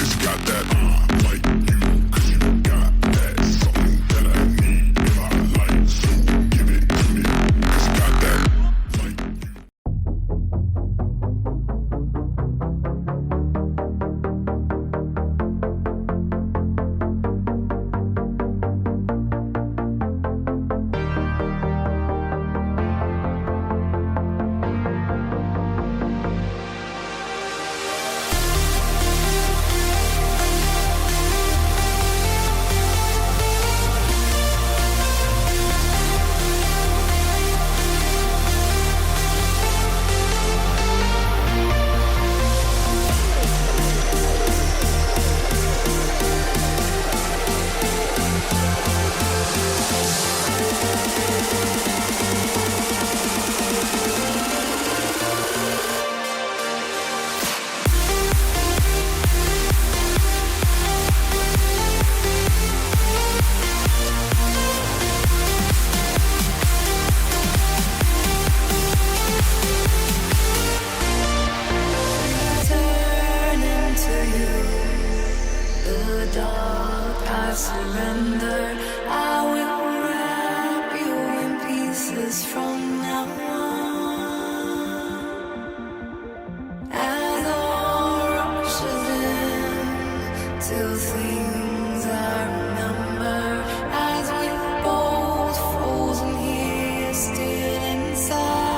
It's got that like you, 'cause you got that something that I need in my life. So give it to me. It's got that like you. Turn into you, the dark I surrender. I will wrap you in pieces from now on. As all rushes in till things I remember, as we both frozen here still inside.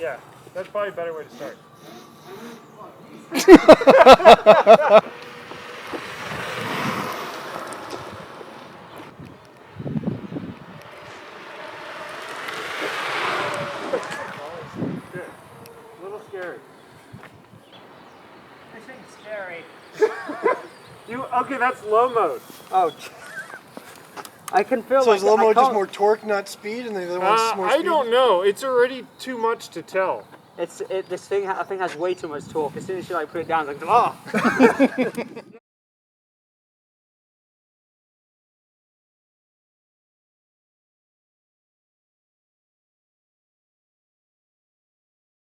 Yeah, that's probably a better way to start. Good. A little scary. This thing's scary. Okay, that's low mode. Oh, I can feel So like is low I mode just can't- more torque, not speed, and the other one's more I speed? don't know. It's already too much to tell. This thing I think has way too much torque. As soon as you like put it down, it's like, oh.